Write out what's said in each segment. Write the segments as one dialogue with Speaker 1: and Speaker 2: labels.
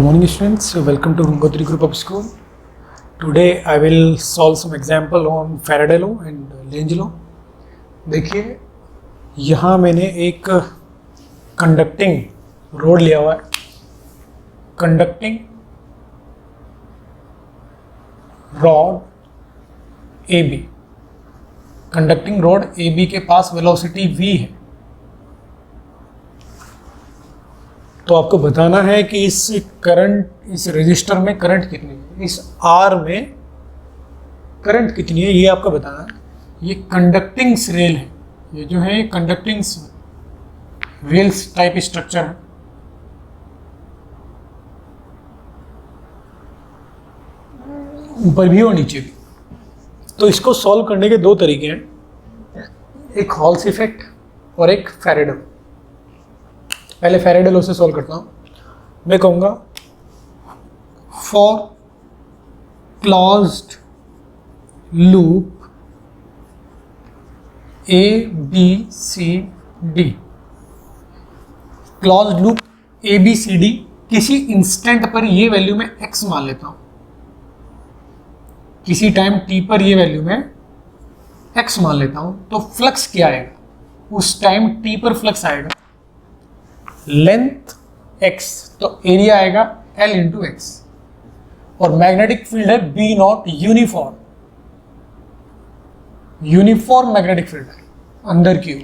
Speaker 1: morning students, welcome to Gangotri Group of School. Today I will solve some example on Faraday law and Lenz law. देखिए यहाँ मैंने एक conducting road लिया हुआ है, conducting rod AB, conducting road AB के पास velocity v है। तो आपको बताना है कि इस रेजिस्टर में करंट कितनी है, इस R में करंट कितनी है, ये आपको बताना है। ये कंडक्टिंग रेल है, ये जो है कंडक्टिंग रेल्स टाइप स्ट्रक्चर है। ऊपर भी और नीचे भी। तो इसको सॉल्व करने के दो तरीके हैं, एक हॉल्स इफेक्ट और एक फैराडे लॉ। पहले फैराडे लॉ से सॉल्व करता हूं। मैं कहूँगा for closed loop ABCD, closed loop ABCD किसी इंस्टेंट पर ये वैल्यू में x मान लेता हूं, किसी टाइम t पर ये वैल्यू में x मान लेता हूं, तो फ्लक्स क्या आएगा, उस टाइम t पर फ्लक्स आएगा लेंथ x, तो एरिया आएगा L इंटू एक्स, और मैग्नेटिक फील्ड है B not, uniform magnetic field है अंदर की ओर।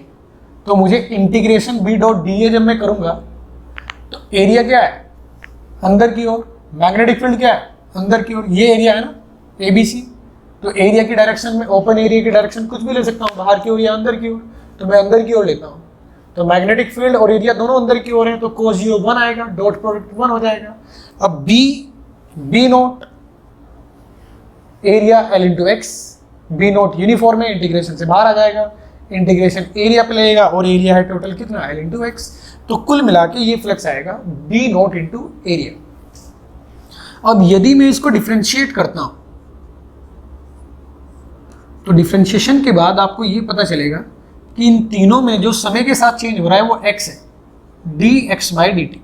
Speaker 1: तो मुझे integration B dot D A जब मैं करूंगा तो एरिया क्या है अंदर की ओर, मैग्नेटिक फील्ड क्या है अंदर की ओर, ये एरिया है ना ABC। तो एरिया की डायरेक्शन में, ओपन एरिया की डायरेक्शन कुछ भी ले सकता हूँ, बाहर की ओर या अंदर की ओर, तो मैं अंदर की ओर लेता हूँ। तो मैग्नेटिक फील्ड और एरिया दोनों अंदर की ओर हैं, तो कोस 1 आएगा, डॉट प्रोडक्ट 1 हो जाएगा। अब B note area L into x, B note uniform है, इंटीग्रेशन से बाहर आ जाएगा, इंटीग्रेशन एरिया पे लगेगा और एरिया है टोटल कितना L इंटू एक्स। तो कुल मिला के ये फ्लक्स आएगा B नोट इंटू एरिया। अब यदि मैं इसको डिफ्रेंशिएट करता हूं तो डिफ्रेंशिएशन के बाद आपको ये पता चलेगा कि इन तीनों में जो समय के साथ चेंज हो रहा है वो x है, dx बाई dt।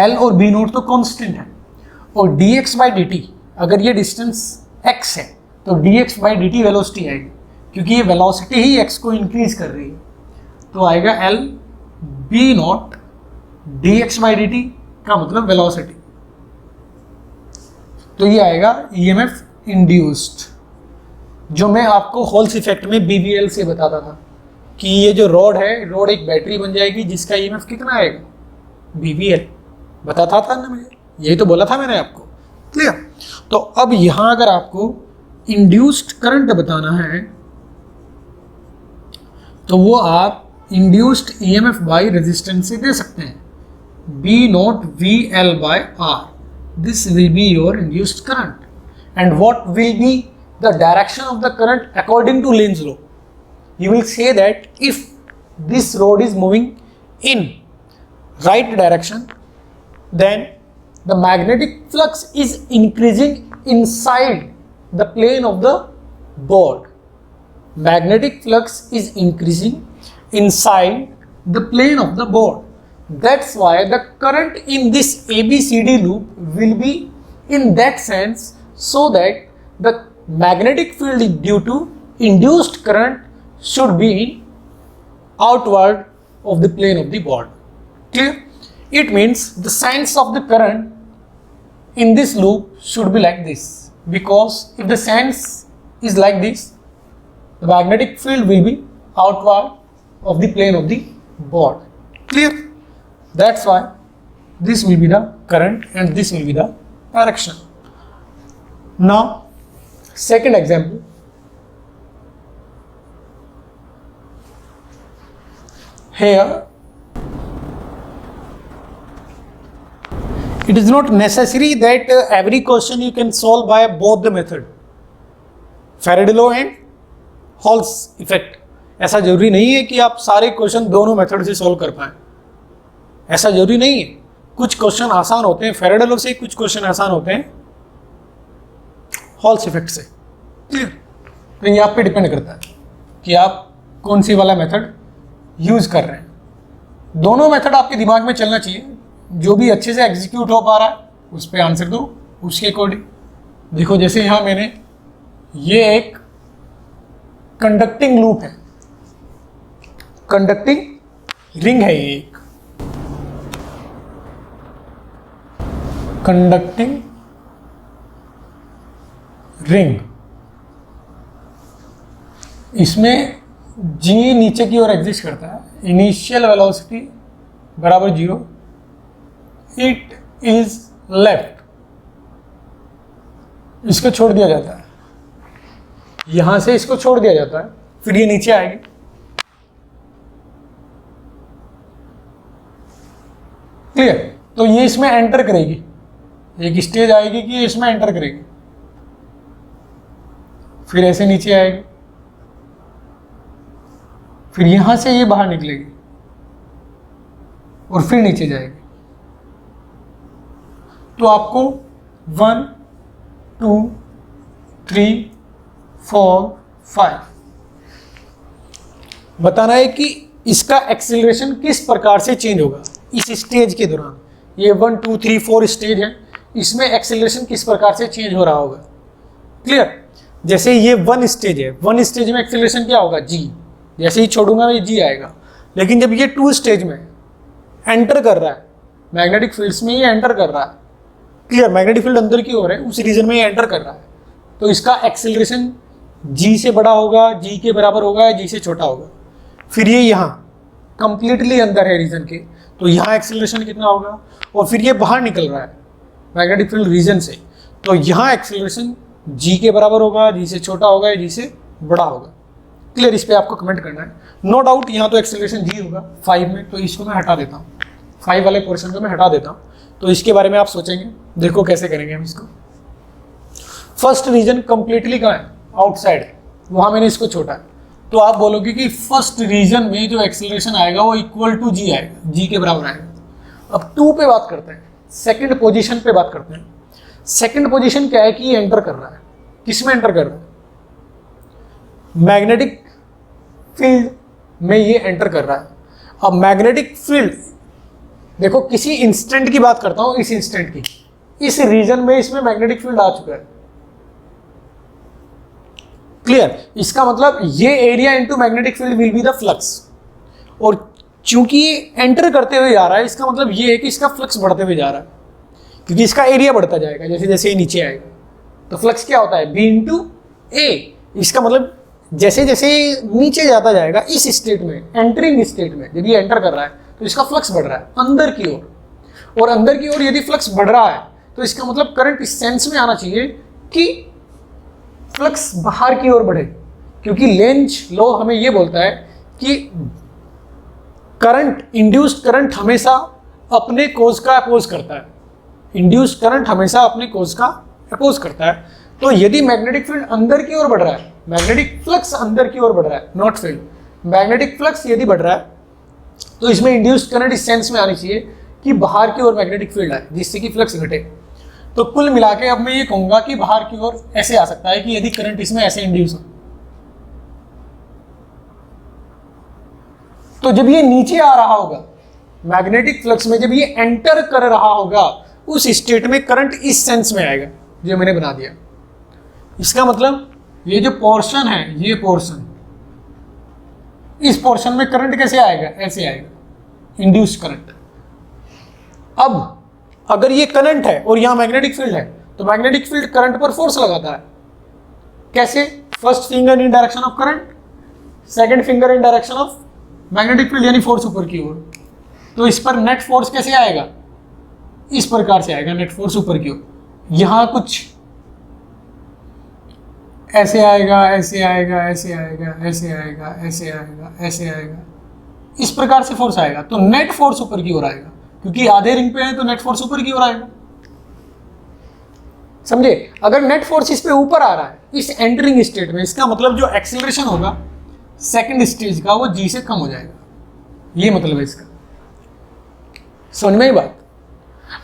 Speaker 1: L और B नोट तो कांस्टेंट है, और dx बाई dt अगर ये डिस्टेंस x है तो dx बाई dt वेलोसिटी आएगी, क्योंकि ये वेलोसिटी ही x को इंक्रीज कर रही है। तो आएगा L B note dx by dt का मतलब वेलोसिटी। तो ये आएगा EMF इंड्यूस्ड, जो मैं आपको हॉल्स इफेक्ट में BBL से बताता था कि ये जो रोड है, रोड एक बैटरी बन जाएगी जिसका EMF कितना आएगा, BBL बताता था ना मुझे, यही तो बोला था मैंने आपको, क्लियर। तो अब यहां अगर आपको इंड्यूस्ड करंट बताना है तो वो आप इंड्यूस्ड EMF बाई रेजिस्टेंस से दे सकते हैं, B naught VL by R, this will be your induced current. And what will be the direction of the current according to Lenz law? You will say that if this road is moving in right direction, then the magnetic flux is increasing inside the plane of the board. Magnetic flux is increasing inside the plane of the board. That's why the current in this ABCD loop will be in that sense, so that the magnetic field due to induced current should be outward of the plane of the board. Clear? It means the signs of the current in this loop should be like this, because if the signs is like this, the magnetic field will be outward of the plane of the board. Clear? That's why this will be the current and this will be the direction. Now second example, here it is not necessary that every question you can solve by both the method, Faraday law and Hall's effect। ऐसा जरूरी नहीं है कि आप सारे question दोनों method से solve कर पाएं, ऐसा जरूरी नहीं है। कुछ क्वेश्चन आसान होते हैं Faraday law से, कुछ क्वेश्चन आसान होते हैं हॉल्स इफेक्ट से। तो ये आप पे डिपेंड करता है कि आप कौन सी वाला मेथड यूज कर रहे हैं। दोनों मेथड आपके दिमाग में चलना चाहिए, जो भी अच्छे से एग्जीक्यूट हो पा रहा है उस पर आंसर दो उसके अकॉर्डिंग। देखो जैसे यहाँ मैंने, ये एक कंडक्टिंग लूप है, कंडक्टिंग रिंग है, ये एक कंडक्टिंग रिंग। इसमें g नीचे की ओर एग्जिस्ट करता है, इनिशियल वेलोसिटी बराबर 0, इट इज लेफ्ट, इसको छोड़ दिया जाता है, यहां से इसको छोड़ दिया जाता है, फिर ये नीचे आएगी, क्लियर। तो ये इसमें एंटर करेगी, एक स्टेज आएगी कि ये इसमें एंटर करेगी, फिर ऐसे नीचे आएगी, फिर यहां से ये बाहर निकलेगी और फिर नीचे जाएगी। तो आपको 1 2 3 4 5 बताना है कि इसका एक्सेलरेशन किस प्रकार से चेंज होगा इस स्टेज के दौरान। ये 1 2 3 4 स्टेज है, इसमें एक्सेलरेशन किस प्रकार से चेंज हो रहा होगा, क्लियर। जैसे ये 1 स्टेज है, 1 स्टेज में एक्सेलरेशन क्या होगा, g, जैसे ही छोड़ूंगा मैं g आएगा। लेकिन जब ये 2 स्टेज में एंटर कर रहा है, मैग्नेटिक फील्ड्स में ये एंटर कर रहा है, क्लियर, मैग्नेटिक फील्ड अंदर की ओर है, उस रीजन में ये एंटर कर रहा है, तो इसका एक्सेलरेशन g से बड़ा होगा, g के बराबर होगा या g से छोटा होगा। फिर ये यहाँ कंप्लीटली अंदर है रीजन के, तो यहाँ एक्सेलरेशन कितना होगा, और फिर ये बाहर निकल रहा है मैग्नेटिक फील्ड रीजन से, तो यहाँ एक्सेलरेशन g के बराबर होगा, g से छोटा होगा या g से बड़ा होगा, क्लियर। इस पे आपको कमेंट करना है, नो डाउट। यहाँ तो एक्सेलरेशन g होगा 5 में, तो इसको मैं हटा देता हूँ, 5 वाले पोर्शन को मैं हटा देता हूँ। तो इसके बारे में आप सोचेंगे, देखो कैसे करेंगे हम इसको। फर्स्ट रीजन कंप्लीटली कहाँ है, आउटसाइड है, वहाँ मैंने इसको छोड़ा है, तो आप बोलोगे कि फर्स्ट रीजन में जो एक्सेलरेशन आएगा वो इक्वल टू g आएगा, g के बराबर आएगा। अब 2 पे बात करते हैं, सेकंड पोजीशन पे बात करते हैं। सेकंड पोजीशन क्या है कि ये एंटर कर रहा है, किस में एंटर कर रहा है, मैग्नेटिक फील्ड में ये एंटर कर रहा है। अब मैग्नेटिक फील्ड देखो, किसी इंस्टेंट की बात करता हूं, इस इंस्टेंट की, इस रीजन में इसमें मैग्नेटिक फील्ड आ चुका है, क्लियर। इसका मतलब ये area into magnetic field will be the flux, और चूंकि ये एंटर करते हुए जा रहा है, इसका मतलब ये है कि इसका फ्लक्स बढ़ते हुए जा रहा है, क्योंकि इसका एरिया बढ़ता जाएगा जैसे जैसे ये नीचे आएगा। तो फ्लक्स क्या होता है, b इंटू ए। इसका मतलब जैसे जैसे नीचे जाता जाएगा इस स्टेट में, एंटरिंग स्टेट में, जब ये एंटर कर रहा है तो इसका फ्लक्स बढ़ रहा है अंदर की ओर, और अंदर की ओर यदि फ्लक्स बढ़ रहा है तो इसका मतलब करंट इस सेंस में आना चाहिए कि फ्लक्स बाहर की ओर बढ़े, क्योंकि लेंज लॉ हमें ये बोलता है कि करंट, इंड्यूस्ड करंट हमेशा अपने कोज का अपोज करता है, इंड्यूस्ड करंट हमेशा अपने कोज का अपोज करता है। तो यदि मैग्नेटिक फील्ड अंदर की ओर बढ़ रहा है, मैग्नेटिक फ्लक्स अंदर की ओर बढ़ रहा है, नॉट फील्ड, मैग्नेटिक फ्लक्स यदि बढ़ रहा है तो इसमें इंड्यूस्ड करंट इस सेंस में आनी चाहिए कि बाहर की ओर मैग्नेटिक फील्ड है, जिससे कि फ्लक्स घटे। तो कुल मिला के अब मैं ये कहूंगा कि बाहर की ओर ऐसे आ सकता है कि यदि करंट इसमें ऐसे इंड्यूस हो, तो जब ये नीचे आ रहा होगा मैग्नेटिक फ्लक्स में, जब ये एंटर कर रहा होगा उस स्टेट में करंट इस सेंस में आएगा जो मैंने बना दिया। इसका मतलब ये जो पोर्शन है, ये पोर्शन, इस पोर्शन में करंट कैसे आएगा, ऐसे आएगा, इंड्यूस्ड करंट। अब अगर ये करंट है और यहां मैग्नेटिक फील्ड है, तो मैग्नेटिक फील्ड करंट पर फोर्स लगाता है। कैसे, first finger in direction of current, second finger in direction of magnetic field, यानी फोर्स ऊपर की ओर। तो इस पर नेट फोर्स कैसे आएगा, इस प्रकार से आएगा, नेट फोर्स ऊपर की ओर। यहां कुछ ऐसे आएगा, ऐसे आएगा, ऐसे आएगा, ऐसे आएगा, ऐसे आएगा, ऐसे आएगा, इस प्रकार से फोर्स आएगा। तो नेट फोर्स ऊपर की ओर आएगा, क्योंकि आधे रिंग पे है तो नेट फोर्स ऊपर की ओर आएगा, समझे। अगर नेट फोर्स इस पे ऊपर आ रहा है इस एंटरिंग स्टेट में, इसका मतलब जो एक्सेलरेशन होगा सेकंड स्टेज का, वो g से कम हो जाएगा, ये मतलब है इसका। समझ में ही बात।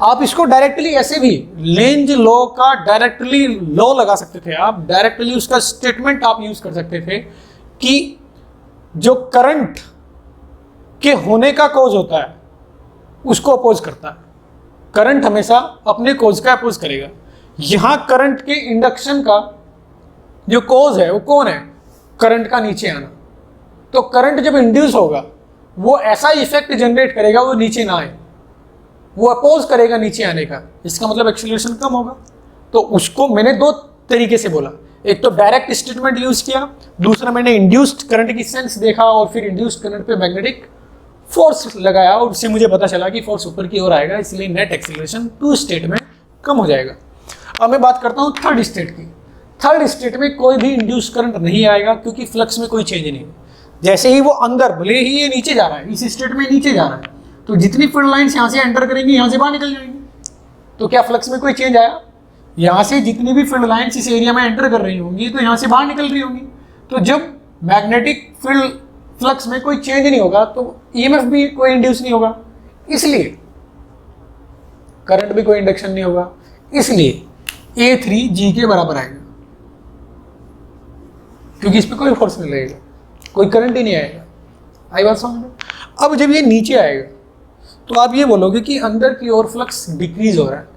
Speaker 1: आप इसको डायरेक्टली ऐसे भी लेंज लॉ का डायरेक्टली लॉ लगा सकते थे, आप डायरेक्टली उसका स्टेटमेंट आप यूज कर सकते थे कि जो करंट के होने का कॉज होता है उसको अपोज करता है, करंट हमेशा अपने कोज का अपोज करेगा। यहां करंट के इंडक्शन का जो कोज है वो कौन है, करंट का नीचे आना। तो करंट जब इंड्यूस होगा वो ऐसा इफेक्ट जनरेट करेगा वो नीचे ना आए, वो अपोज करेगा नीचे आने का, इसका मतलब एक्सीलरेशन कम होगा। तो उसको मैंने दो तरीके से बोला, एक तो डायरेक्ट स्टेटमेंट यूज किया, दूसरा मैंने इंड्यूस्ड करंट की सेंस देखा और फिर इंड्यूस्ड करंट पे मैग्नेटिक फोर्स लगाया और उससे मुझे पता चला कि फोर्स ऊपर की ओर आएगा, इसलिए नेट एक्सीलरेशन टू स्टेट में कम हो जाएगा। अब मैं बात करता हूँ थर्ड स्टेट की। थर्ड स्टेट में कोई भी इंड्यूस्ड करंट नहीं आएगा क्योंकि फ्लक्स में कोई चेंज नहीं है। जैसे ही वो अंदर, भले ही ये नीचे जा रहा है, इस स्टेट में नीचे जा रहा है, तो जितनी फील्ड लाइंस यहाँ से एंटर करेंगी यहाँ से बाहर निकल जाएंगी। तो क्या फ्लक्स में कोई चेंज आया? यहाँ से जितनी भी फील्ड लाइंस इस एरिया में एंटर कर रही होंगी तो यहाँ से बाहर निकल रही होंगी। तो जब मैग्नेटिक फील्ड फ्लक्स में कोई चेंज नहीं होगा तो ईएमएफ भी कोई इंड्यूस नहीं होगा, इसलिए करंट भी कोई इंडक्शन नहीं होगा, इसलिए A3G के बराबर आएगा क्योंकि इस पर कोई फोर्स नहीं लगेगा, कोई करंट ही नहीं आएगा। आई बात समझ में? अब जब ये नीचे आएगा तो आप ये बोलोगे कि अंदर की ओर फ्लक्स डिक्रीज हो रहा है।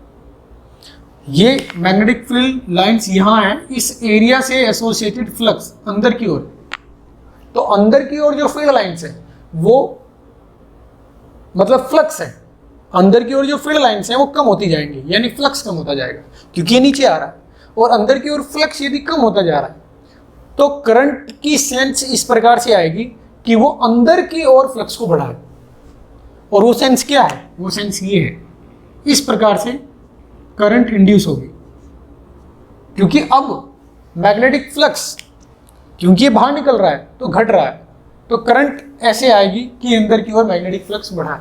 Speaker 1: ये मैग्नेटिक फील्ड लाइंस यहाँ है, इस एरिया से एसोसिएटेड फ्लक्स अंदर की ओर, तो अंदर की ओर जो फील्ड लाइंस है वो मतलब फ्लक्स है, अंदर की ओर जो फील्ड लाइंस है वो कम होती जाएंगी, यानी फ्लक्स कम होता जाएगा क्योंकि ये नीचे आ रहा है। और अंदर की ओर फ्लक्स यदि कम होता जा रहा है तो करंट की सेंस इस प्रकार से आएगी कि वो अंदर की ओर फ्लक्स को बढ़ाए। और वो सेंस क्या है? वो सेंस ये है, इस प्रकार से करंट इंड्यूस होगी क्योंकि अब मैग्नेटिक फ्लक्स, क्योंकि ये बाहर निकल रहा है तो घट रहा है, तो करंट ऐसे आएगी कि अंदर की ओर मैग्नेटिक फ्लक्स बढ़ाए,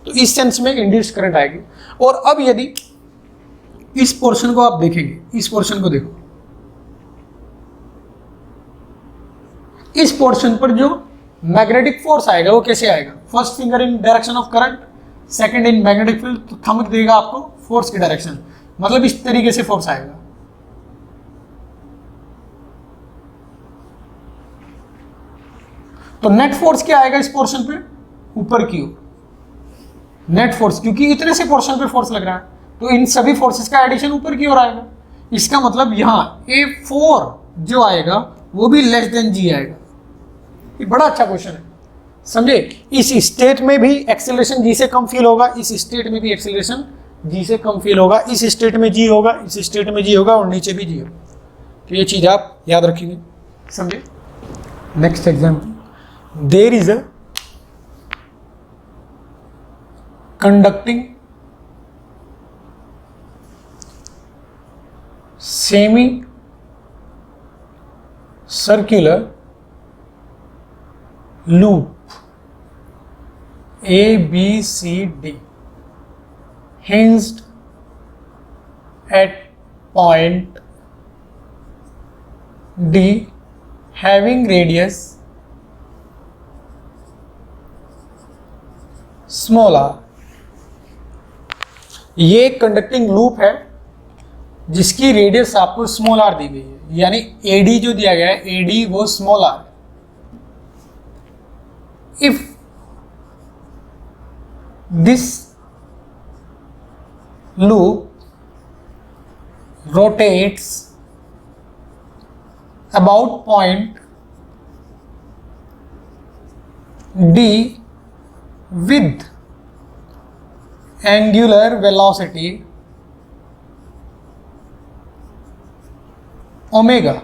Speaker 1: तो इस सेंस में इंड्यूस्ड करंट आएगी। और अब यदि इस पोर्शन को आप देखेंगे, इस पोर्शन को देखो, इस पोर्शन पर जो मैग्नेटिक फोर्स आएगा वो कैसे आएगा? First finger in direction of current, second in magnetic field, तो थंब देगा आपको फोर्स की डायरेक्शन, मतलब इस तरीके से फोर्स आएगा। तो नेट फोर्स क्या आएगा इस पोर्शन पे? ऊपर की ओर नेट फोर्स, क्योंकि इतने से पोर्शन पे फोर्स लग रहा है तो इन सभी फोर्सेस का एडिशन ऊपर की ओर आएगा। इसका मतलब यहाँ A4 जो आएगा वो भी लेस देन G आएगा। ये बड़ा अच्छा क्वेश्चन है, समझे? इस स्टेट में भी एक्सेलरेशन G से कम फील होगा, इस स्टेट में भी एक्सेलरेशन G से कम फील होगा, इस स्टेट में G होगा, इस स्टेट में G होगा और नीचे भी G होगा। तो ये चीज आप याद रखेंगे, समझे? Next example, there is a conducting semi circular loop A, B, C, D hinged at point D having radius small r। ये एक कंडक्टिंग लूप है जिसकी रेडियस आपको स्मॉल आर दी गई है, यानी एडी जो दिया गया है एडी वो small R. If this loop rotates about point D with angular velocity omega,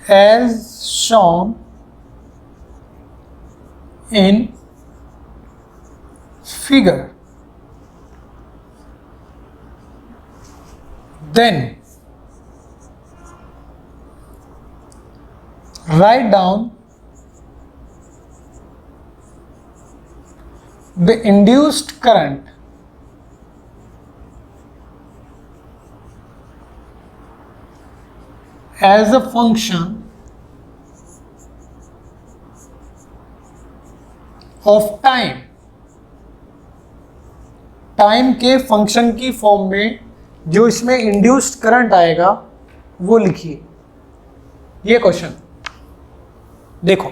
Speaker 1: as shown in figure, then write down the induced current as a function of time। Time के function की form में जो इसमें induced current आएगा वो लिखिए। ये question देखो,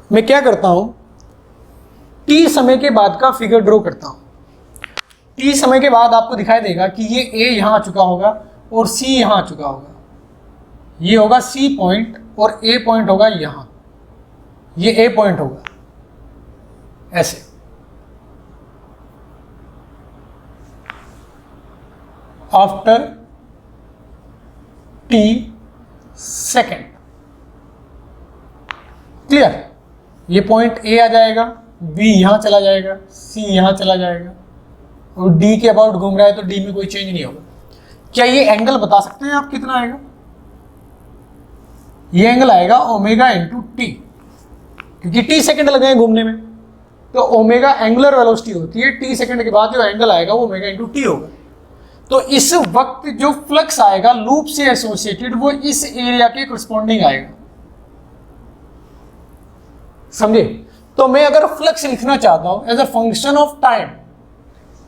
Speaker 1: मैं क्या करता हूं, t समय के बाद का फिगर ड्रॉ करता हूं। t समय के बाद आपको दिखाई देगा कि ये a यहां आ चुका होगा और c यहां आ चुका होगा। ये होगा c पॉइंट और a पॉइंट होगा यहां, ये a पॉइंट होगा ऐसे। After t second, clear. ये पॉइंट A आ जाएगा, B यहां चला जाएगा, C यहां चला जाएगा और D के अबाउट घूम रहा है तो D में कोई चेंज नहीं होगा। क्या ये एंगल बता सकते हैं आप कितना आएगा? ये एंगल आएगा ओमेगा इंटू टी, क्योंकि t सेकंड लगे हैं घूमने में, तो ओमेगा एंगुलर वेलोसिटी होती है, t सेकंड के बाद जो एंगल आएगा वो ओमेगा इंटू टी होगा। तो इस वक्त जो फ्लक्स आएगा लूप से एसोसिएटेड वो इस एरिया के करस्पॉन्डिंग आएगा, समझे? तो मैं अगर फ्लक्स लिखना चाहता हूं as a function of time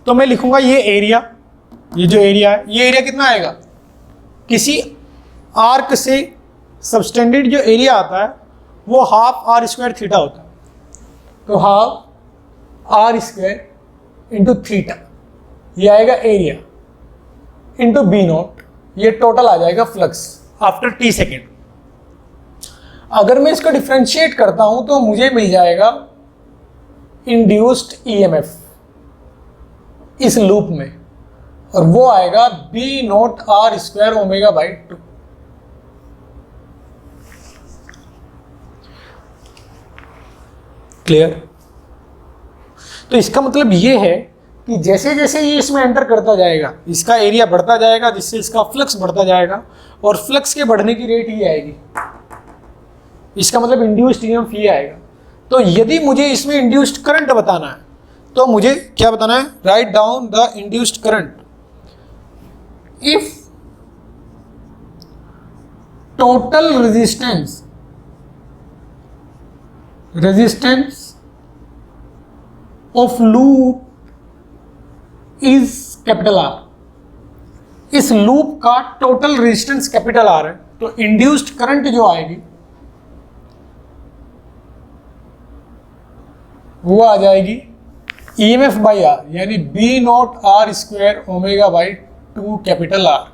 Speaker 1: तो मैं लिखूंगा ये एरिया, ये जो एरिया है, ये एरिया कितना आएगा? किसी आर्क से सबस्टेंडेड जो एरिया आता है वो हाफ आर स्क्वायर थीटा होता है, तो half R square into theta, ये आएगा एरिया इंटू बी नॉट, ये टोटल आ जाएगा फ्लक्स आफ्टर टी सेकेंड। अगर मैं इसको डिफ्रेंशिएट करता हूं तो मुझे मिल जाएगा इंड्यूस्ड ईएमएफ इस लूप में, और वो आएगा B naught R square omega by 2। Clear? तो इसका मतलब ये है कि जैसे जैसे ये इसमें एंटर करता जाएगा इसका एरिया बढ़ता जाएगा, जिससे इसका फ्लक्स बढ़ता जाएगा, और फ्लक्स के बढ़ने की रेट ही आएगी। इसका मतलब इंड्यूस्ड ईएमएफ ये आएगा। तो यदि मुझे इसमें इंड्यूस्ड करंट बताना है तो मुझे क्या बताना है? Write down the induced current. If total resistance of loop is capital R, इस लूप का टोटल रेजिस्टेंस कैपिटल आर है, तो इंड्यूस्ड करंट जो आएगी वो आ जाएगी ईएमएफ बाई आर, यानी B naught R square omega by 2 capital R.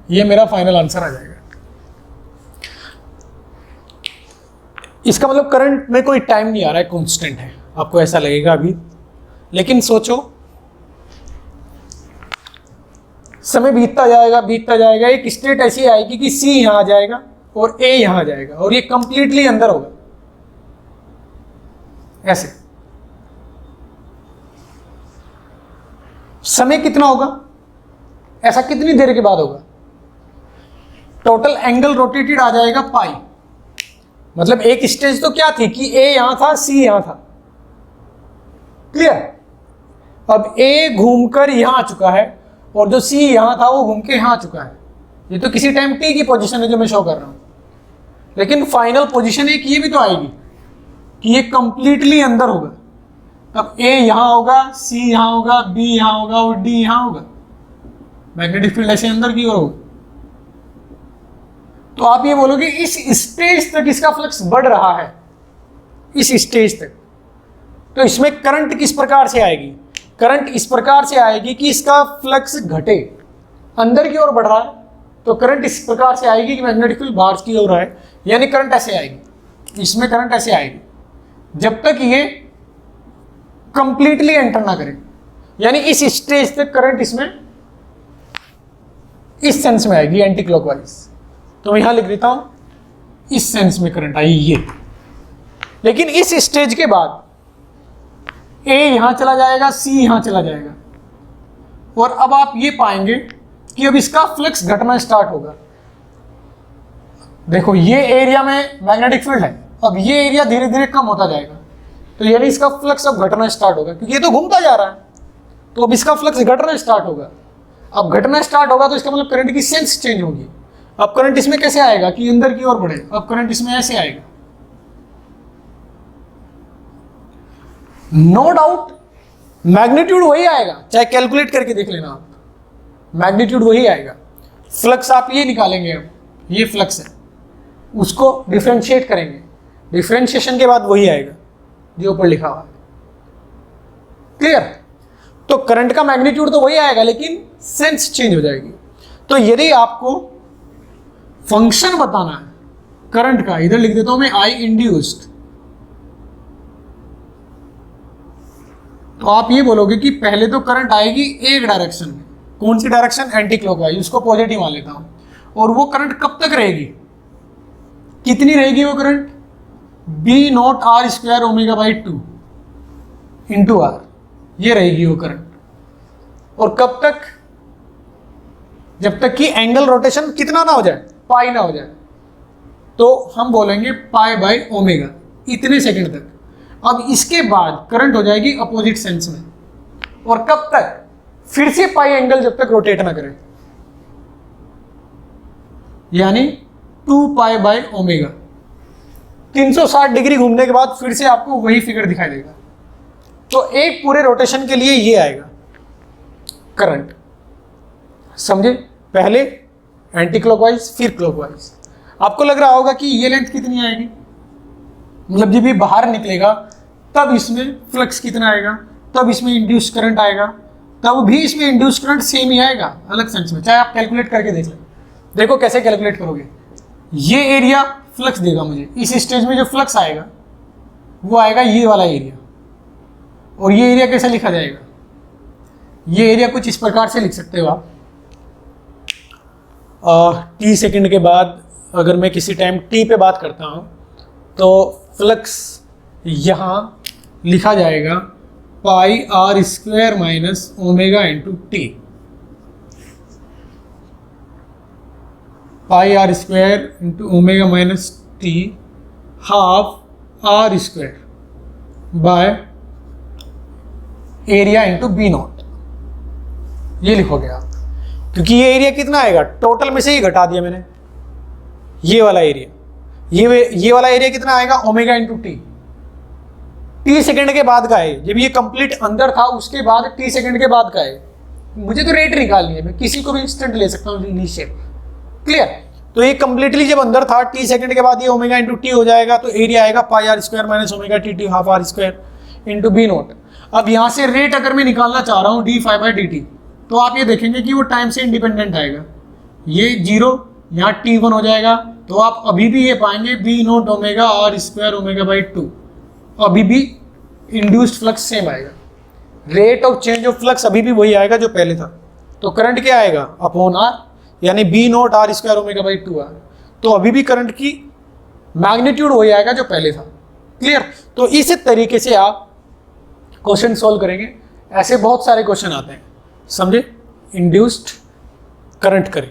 Speaker 1: ये मेरा फाइनल आंसर आ जाएगा। इसका मतलब करंट में कोई टाइम नहीं आ रहा है, कांस्टेंट है, आपको ऐसा लगेगा अभी, लेकिन सोचो समय बीतता जाएगा, एक स्टेट ऐसी आएगी कि C यहां आ जाएगा और A यहां आ जाएगा और ये कंप्लीटली अंदर होगा ऐसे। समय कितना होगा? ऐसा कितनी देर के बाद होगा? टोटल एंगल रोटेटेड आ जाएगा पाई, मतलब एक स्टेज तो क्या थी कि A यहां था, C यहां था, क्लियर? अब A घूमकर यहां आ चुका है और जो C यहां था वो घूम के यहां आ चुका है। ये तो किसी टाइम T की पोजीशन है जो मैं शो कर रहा हूं, लेकिन फाइनल पोजीशन एक ये भी तो आएगी कि ये कंप्लीटली अंदर होगा। तब A यहां होगा, C यहां होगा, B यहां होगा और D यहां होगा। मैग्नेटिक फील्ड ऐसे अंदर की ओर होगा। तो आप ये बोलोगे इस स्टेज तक इसका फ्लक्स बढ़ रहा है, इस स्टेज तक, तो इसमें करंट किस प्रकार से आएगी? करंट इस प्रकार से आएगी कि इसका फ्लक्स घटे, अंदर की ओर बढ़ रहा है तो करंट इस प्रकार से आएगी कि मैग्नेटिक फील्ड बाहर की ओर है, यानी करंट ऐसे आएगी, इसमें करंट ऐसे आएगी जब तक ये कंप्लीटली एंटर ना करे, यानी इस स्टेज तक करंट इसमें इस सेंस में आएगी एंटी क्लॉकवाइज। तो मैं यहां लिख देता हूं इस सेंस में करंट आई ये, लेकिन इस स्टेज के बाद A यहां चला जाएगा, C यहां चला जाएगा, और अब आप ये पाएंगे कि अब इसका फ्लक्स घटना स्टार्ट होगा। देखो ये एरिया में मैग्नेटिक फील्ड है, अब ये एरिया धीरे धीरे कम होता जाएगा, तो यानी इसका फ्लक्स अब घटना स्टार्ट होगा, क्योंकि ये तो घूमता जा रहा है, तो अब इसका फ्लक्स घटना स्टार्ट होगा। अब घटना स्टार्ट होगा तो इसका मतलब करंट की सेंस चेंज होगी। अब करंट इसमें कैसे आएगा कि अंदर की ओर बढ़े, अब करंट इसमें ऐसे आएगा। नो डाउट मैग्नीट्यूड वही आएगा, चाहे कैलकुलेट करके देख लेना आप, मैग्नीट्यूड वही आएगा। फ्लक्स आप ये निकालेंगे, अब ये फ्लक्स है, उसको डिफरेंशिएट करेंगे, डिफरेंशिएशन के बाद वही आएगा जो ऊपर लिखा हुआ है। क्लियर? तो करंट का मैग्नीट्यूड तो वही आएगा लेकिन सेंस चेंज हो जाएगी। तो यदि आपको फंक्शन बताना है करंट का, इधर लिख देता हूं मैं आई इंड्यूस्ड, तो आप ये बोलोगे कि पहले तो करंट आएगी एक डायरेक्शन में। कौन सी डायरेक्शन? एंटी क्लॉकवाइज, उसको पॉजिटिव मान लेता हूं। और वो करंट कब तक रहेगी? कितनी रहेगी वो current? B naught R square omega by 2 into R, ये रहेगी वो करंट। और कब तक? जब तक कि एंगल रोटेशन कितना ना हो जाए, पाई ना हो जाए। तो हम बोलेंगे पाई बाई ओमेगा, इतने सेकंड तक। अब इसके बाद करंट हो जाएगी अपोजिट सेंस में। और कब तक? फिर से पाई एंगल जब तक रोटेट ना करे, यानी 2 पाई बाई ओमेगा। 360 डिग्री घूमने के बाद फिर से आपको वही फिगर दिखाई देगा। तो एक पूरे रोटेशन के लिए ये आएगा करंट। समझे? पहले एंटी क्लॉकवाइज फिर क्लॉकवाइज। आपको लग रहा होगा कि ये लेंथ कितनी आएगी, मतलब जब ये बाहर निकलेगा तब इसमें फ्लक्स कितना आएगा, तब इसमें इंड्यूस करंट आएगा, तब भी इसमें इंड्यूस करंट सेम ही आएगा अलग सेंस में। चाहे आप कैलकुलेट करके देख लें। देखो कैसे कैलकुलेट करोगे। ये एरिया फ्लक्स देगा मुझे, इस स्टेज में जो फ्लक्स आएगा वो आएगा ये वाला एरिया। और ये एरिया कैसे लिखा जाएगा? ये एरिया कुछ इस प्रकार से लिख सकते हो आप। टी सेकंड के बाद अगर मैं किसी टाइम टी पे बात करता हूँ तो फ्लक्स यहाँ लिखा जाएगा pi R square minus omega into T. Pi R square into omega minus T half R square by area into B naught. ये लिखोगे आप, क्योंकि ये एरिया कितना आएगा, टोटल में से ही घटा दिया मैंने। ये वाला एरिया, ये वाला एरिया कितना आएगा, omega into T. T second के बाद का है, जब ये कंप्लीट अंदर था उसके बाद टी सेकंड के बाद का है। मुझे तो रेट निकालनी है, मैं किसी को भी इंस्टेंट ले सकता हूँ इनिशियल। क्लियर? तो ये कंप्लीटली जब अंदर था टी सेकंड के बाद ये ओमेगा इंटू टी हो जाएगा, तो एरिया आएगा pi R square minus omega T T half R square into B naught. अब यहाँ से रेट अगर मैं निकालना चाह रहा हूँ D phi by D T, तो आप ये देखेंगे कि वो टाइम से इंडिपेंडेंट आएगा। ये 0, यहाँ t1 हो जाएगा, तो आप अभी भी ये पाएंगे B naught omega R square omega by 2। अभी भी इंड्यूस्ड फ्लक्स सेम आएगा, rate of change of flux अभी भी वही आएगा जो पहले था। तो करंट क्या आएगा, अपॉन आर, यानी B naught R square omega by 2 R. तो अभी भी करंट की मैग्नीट्यूड वही आएगा जो पहले था। क्लियर? तो इस तरीके से आप क्वेश्चन सॉल्व करेंगे। ऐसे बहुत सारे क्वेश्चन आते हैं, समझे? इंड्यूस्ड करंट करें।